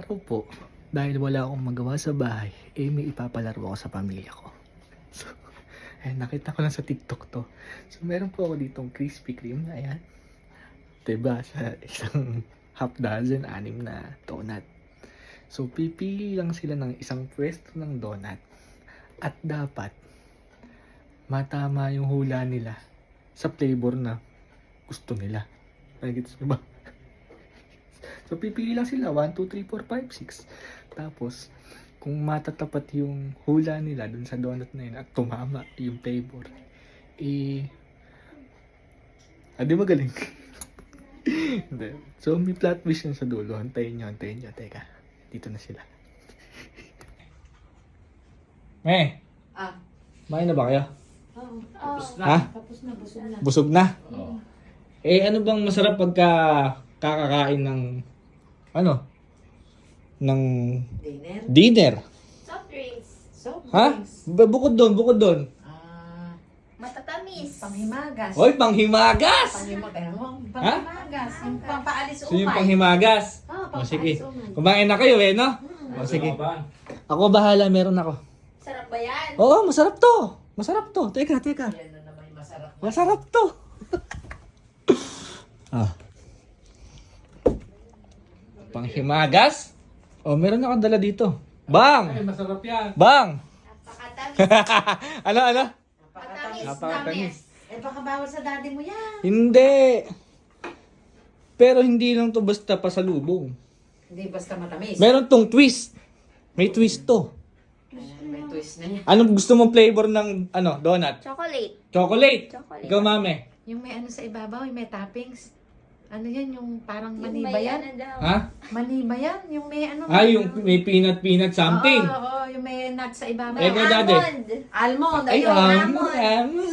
araw po, dahil wala akong magawa sa bahay, may ipapalaro ako sa pamilya ko. So, nakita ko lang sa TikTok to. So, meron po ako ditong Krispy Kreme na ayan. Diba, sa isang half dozen, 6 na donut. So, pipili lang sila ng isang pwesto ng donut. At dapat, matama yung hula nila sa flavor na gusto nila. Nagigits nyo ba? So, pipili lang sila. 1, 2, 3, 4, 5, 6. Tapos, kung matatapat yung hula nila dun sa donut na yun at tumama yung flavor, di magaling. Hindi. So, may plot twist yan sa dulo. Antayin nyo. Teka, dito na sila. Kumain na ba kayo? Ha? Tapos na, busog na. Busog na? Ano bang masarap pagka kakakain ng ng dinner? Soft drinks. Soft Ha? drinks. Bukod doon. Matatamis. Panghimagas. Hoy, panghimagas! Panghimagas. Yung pampaalis So yung umay. panghimagas. Oo, Sige. pampaalis umay. Kumain na kayo no? Sige. Ako bahala, meron ako. Sarap ba yan? Oo, masarap to. Teka. Yan na naman yung masarap. Masarap to. Panghimagas? Meron ako dala dito. Bang! Masarap yan. Bang! Napakatamis. Ano? Matamis. Napakatamis. Baka bawal sa daddy mo yan. Hindi. Pero hindi lang to basta pasalubong. Hindi basta matamis. Meron tong twist. May twist to. Ayan, may twist na yan. Anong gusto mong flavor ng donut? Chocolate. Chocolate. Chocolate. Ikaw, mame. Yung may ano sa ibabaw, yung may toppings. Ano yan, yung parang Yung maniba may yan? ano daw. Ha? Maniba yan? Yung may ano? Yung may peanut something. Oo, yung may nut sa ibabaw. Eh, Dade. Almond. Almond. Ay, Ayun, almond.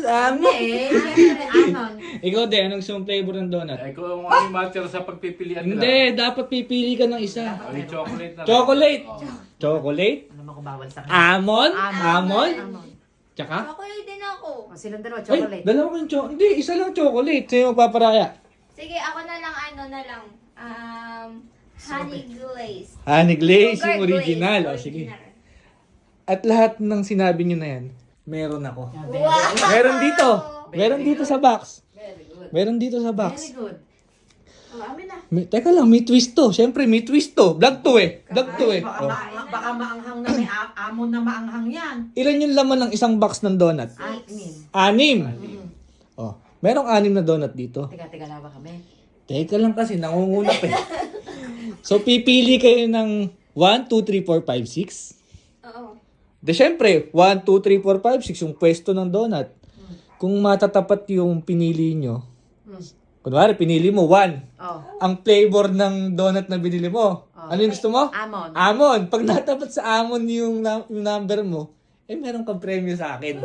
Anon. Ikaw, de, anong gusto mong flavor ng donut? Ay, kung ano yung master sa pagpipilian nila. Hindi, dapat pipili ka ng isa. Ay, chocolate na. Chocolate. Oh. Chocolate? Ano naman kung bawal sa kanya? Almond? Almond. Tsaka? Chocolate din ako. O, silang dalawa, Ay, chocolate. dalawa kang chocolate. Hindi, isa lang chocolate. Sino magpaparaya? Sige, ako na lang honey glaze. Honey glaze, Sugar yung original. glaze, Sige. original. At lahat ng sinabi nyo na yan, meron ako. Wow! Meron dito. Meron dito sa box. Very good. Meron dito sa Very box. good. Amin na. Teka lang, may twist to. Siyempre, may twist to. Vlog to eh. Oh. Baka maanghang na may amon na maanghang yan. Ilan yung laman ng isang box ng donut? 6. Oh, merong 6 na donut dito. Tiga lawa kami. Teka lang kasi, nangungunap eh. So, pipili kayo ng 1, 2, 3, 4, 5, 6. Oo. De, syempre, 1, 2, 3, 4, 5, 6 yung pwesto ng donut. Kung matatapat yung pinili nyo, kunwari, pinili mo 1. Oh. Ang flavor ng donut na binili mo, ano yung gusto mo? Amon. Amon. Pag natapat sa amon yung number mo, meron kang premyo sa akin.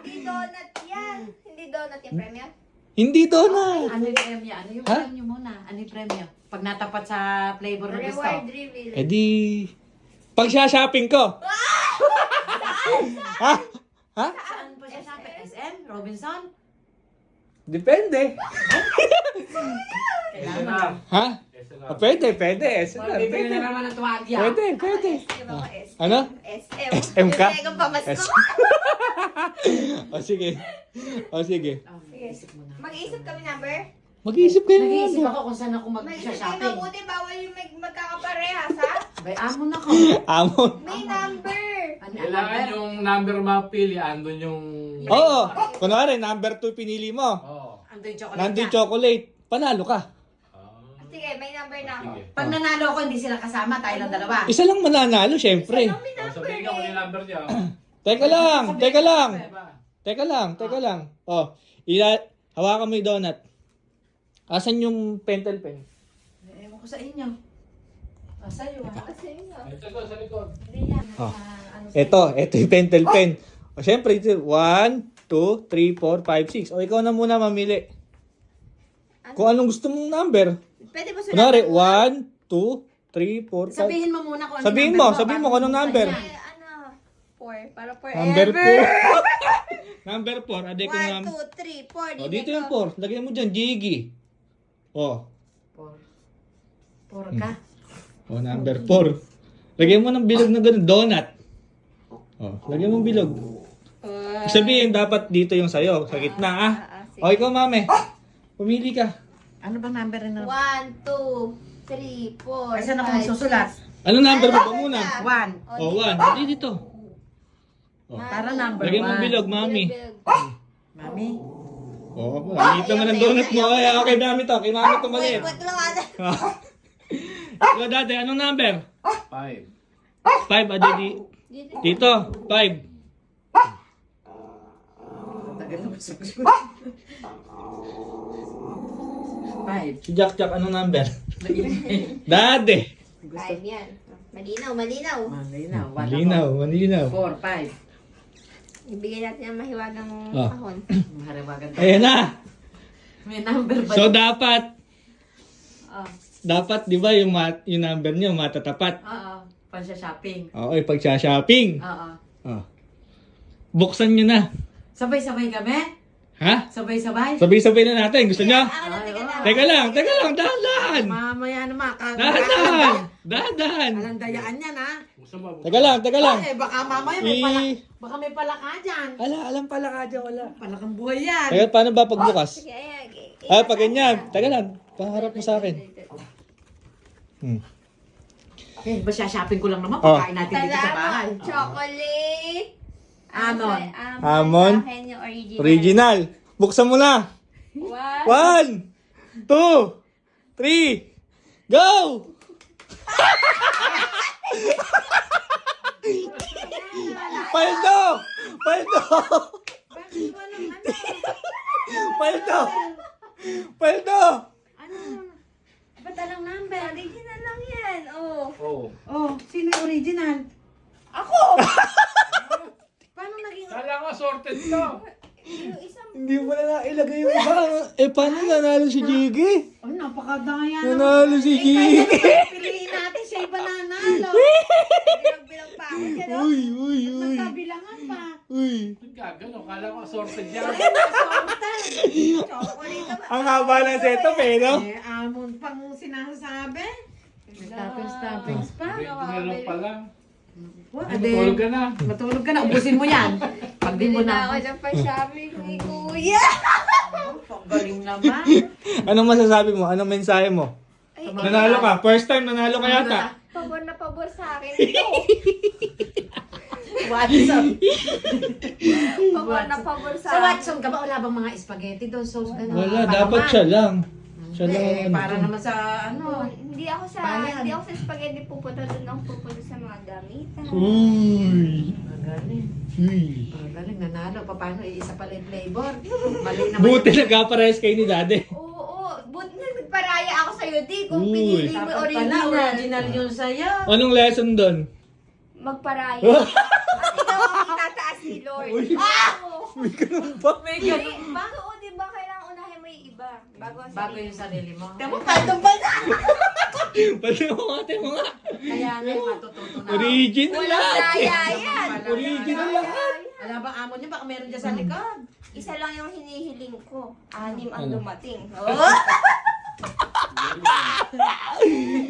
Hindi donut yan. Hindi donut yung premium. Hindi donut. Ano yung premyo? Ano yung Ha? premyo muna? Ano yung premyo? Pag natapat sa flavor na gusto. Reward reveal. Eh di, pag shopping ko. Ha? Ha? Saan po siya sabi? SM? Robinson? Depende. Kailangan. Ha? Pwede. SNR, Bibili pwede. na naman ng tuwagya. Pwede. SM ako, SM. Ano? SM. SM ka? Megang pamasko. Sige. Sige. Oh, isip mo na. Mag-iisip kami number. Mag-iisip kayo Nag-iisip ng ako kung saan ako Mag-iisip kayo mag-shopping. mabuti. Bawal yung magkakaparehas, ha? Bay, amon ako. amon. May number. Ano Kailangan yung number mapili, andun yung... Oo. Kunwari, number 2 pinili mo. Oo. Ando yung chocolate Nandun niya. chocolate. Panalo ka. Sige, may number na ako. Sige. Pag nanalo ako, hindi sila kasama. Tayo lang dalawa. Isa lang mananalo, syempre. Ano may number Sabihin ka mo eh? yung number niya. Teka lang. Oh, hawakan mo yung donut. Asan yung pentel pen? Ewan ko sa inyo. Sa'yo ah. Kasi yun, ah. Ito ko sa likod. Hindi yan. Oh. Ano sa Ito yung pentel pen. O, syempre, ito, 1, 2, 3, 4, 5, 6. O, ikaw na muna mamili. Kung anong gusto mong number. Pwede ba Kunwari, sulat? 1, 2, 3, 4, 5. Sabihin mo muna kung ano Sabihin number mo, sabihin mo kung anong number. Ano? 4. Para forever. Number 4. Number 4. Ade kung 1, 2, 3, 4. O, dito yung 4. Lagyan mo dyan, Jiggy. O, Por ka. O, number 4. Lagyan mo ng bilog na ganun, donut. O, lagyan mo ng bilog. Sabihin, dapat dito yung sayo, sa gitna, ah. O, ikaw, mame. Pumili ka. Ano bang number na? 1, 2, 3, 4, Ay, saan ako magsusulat? Ano number mo ba muna? 1. O, 1. Hindi dito. O, Para number lagyan mo 1. bilog, mami. Mami? O, maliit naman ang donut mo. Ay, okay, mami to. Kay mami to maliit. Wait lang ata. Ikaw dati, anong number? 5. 5, adi dito. 5. Tagal na masagot. 5. Si Jack Jack, anong number? Dati. 5 yan. Malinaw, malinaw. Malinaw. Malinaw, malinaw. 4, 5. Ibigay natin ang mahiwagang Oh. kahon. Maharawagan. Ayan na. May number ba? So, dapat, Oo. di ba, yung number niyo matatapat. Oo. Pansya-shopping. Okay, pag-shopping. Oo. Oh. Buksan niyo na. Sabay-sabay kami? Ha? Sabay-sabay? Sabay-sabay na natin. Gusto niyo? Ano, Teka lang, dahan-dahan. Mamaya naman. Dahan-dahan. Dahan-dahan. Alandayaan yan, ha? Gusto mo? Teka lang. Eh, baka mamaya may baka may palaka dyan. Alam pala ka dyan, wala. Palakang buhay yan. Teka, paano ba pagbukas? Sige, ayan. Ay, pag ganyan. Teka lang. Paharap mo sa akin. Eh, basta shopping ko lang naman. Oh. Pagkain natin dito sa bahay. Salamat. Chocolate. Amon. Amon. Sa akin yung original. Original. Buksan mo na. 1, 1. 2, 3, go! Paldo! Paldo! Paldo! Paldo! Ano? Ba't alang number? Original lang yan. Oh. Oo. Oh, sino yung original? Ako! Paano naging... Kala ko sorted to. Yung isang... Hindi mo na nailagay yung iba. Eh, paano nanalo si Jiggy? Oh, napakadaya Nanalo si Jiggy. Piliin natin siya iba nanalo. Bilang-bilang pa ako dyan, oh. Uy, uy, uy. Magkabilangan pa. Uy. Gagano, kala ko sorted yan. Chocolate naman. Ang haba ng setup eh, no? Eh, amon pang sinasabi. Toppings pa. Original lang pala. What? Matulog ka na. Matulog ka na. Ubusin mo yan. Pag di mo Bili na na. ako ng pa-shopping ni Kuya. Galing naman. Anong masasabi mo? Anong mensahe mo? Ay, Nanalo ka. First time nanalo ka yata. pabor na pabor sa akin ito. Watson. Pabor na pabor Sa sa akin. Watson ka ba? Wala bang mga spaghetti doon? Sauce ganun? Wala, dapat siya lang. Siya lang. Eh, ang para ano. naman sa ano. Hindi ako sa Bayan. hindi ako sa spaghetti pupunta doon ako pupunta sa mga gamitan. Uy. Magaling. Uy. Magaling. Nanalo. Paano? Isa pala yung flavor. Mali naman. Buti nagkaparehas kayo ni daddy. Oo, buti na nagparaya ako sa iyo, di kung Uy. pinili mo Dapat original. pala, original yun sa'yo. Anong lesson doon? Magparaya. At ikaw ang itataas ni Lord. May ganun ba? May Hindi, bago o di ba kailangan unahin mo yung iba bago ang Bago sarili yung sarili mo. Tama pa itong bala. Pati mo ate mo nga. Kaya nga, matututo na. Original Walang lahat. daya yan. Original lahat. Alam ba, amon niya, baka meron dyan sa likod. Isa lang yung hinihiling ko. 6 ang Ano? dumating. Oh!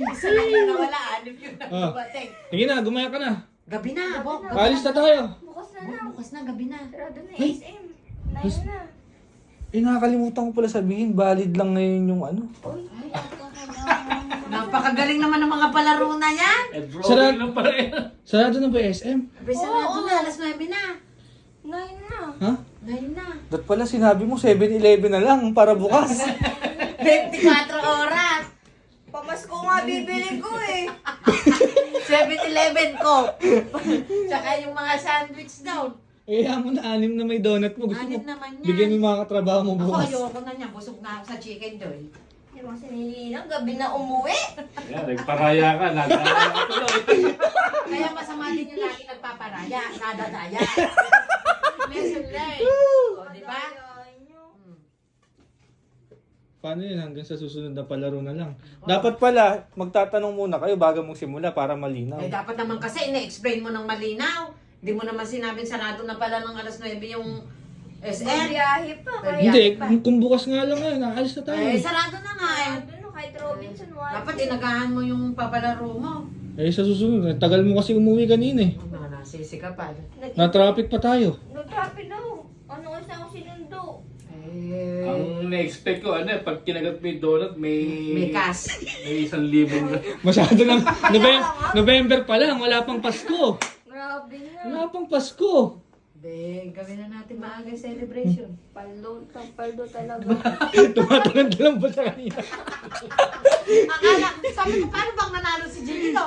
Isa lang yung nawala, anim yun na Ah. dumating. Sige na, gumaya ka na. Gabi na, Bok. Alis na tayo. Bukas na na. Bukas na, gabi na. Sarado na yung SM. 9 na. Eh, nakakalimutan ko pala sabihin, valid lang ngayon yung ano. Uy, nakakalaman. Napakagaling naman ng mga palaro na yan. Eh, bro, Sarap. lang pala yan. Sarado na ba yung SM? Bisa na ito na, alas 9 na. 9 na. Ha? 9 na. Dat pala sinabi mo 7-11 na lang para bukas. 24 oras. Pamasko nga bibili ko eh. 7-11 ko. Tsaka yung mga sandwich daw. Eh, mo na 6 na may donut mo. Gusto mo, Anim naman yan. bigyan mo yung mga katrabaho mo Ako, bukas. ayoko na niya. Busog na ako sa chicken joy. Hindi mo kasi nililang. Gabi na umuwi. Yan, nagparaya ka. Nagparaya ka tuloy. Kaya masama din yung lagi nagpaparaya. Nadadaya. Lesson learned. O, di ba? Paano yun? Hanggang sa susunod na palaro na lang. Dapat pala, magtatanong muna kayo bago mong simula para malinaw. Eh, dapat naman kasi ina-explain mo ng malinaw. Hindi mo naman sinabing sarado na pala ng alas 9 yung SM. Biyahe pa. Kaya Hindi, pa. kung bukas nga lang ngayon, aalis na tayo. Eh, sarado na nga eh. Ano, White Robinson, one. Dapat inagaan mo yung papalaro mo. Eh, sa susunod, tagal mo kasi umuwi kanina eh. Ang mga nasisi ka pa. Na-traffic pa tayo. Nag-traffic daw. Ano kasi ako sinundo? Eh, Ang na-expect ko, pag kinagat mo yung donut, may cash. may 1,000 na. Masyado ng November pa lang, wala pang Pasko. Grabe na. Wala pang Pasko. Be, gawin na natin maaga celebration. Paldo talaga. Tumatalon-talon pa sa kanina. Akala, sabi ko, paano bang nanalo si Jelito?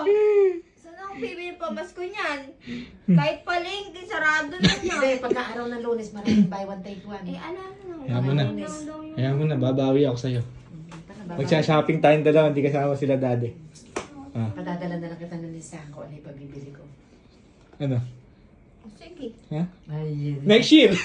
Saan ako bibili pa Pasko niyan? Kahit palengke, sarado na niya. Hindi, pagka-araw ng Lunes, maraming buy one take one. Eh, alam mo. Kaya mo na. Kaya mo na, babawi ako sa'yo. Paano ba? Magsha-shopping tayong dalawa, hindi kasama sila daddy. Ah, Padadala na lang kita ng listahan ko ano yung pabibili ko. ano? Sige. Ha? Ay, Next year!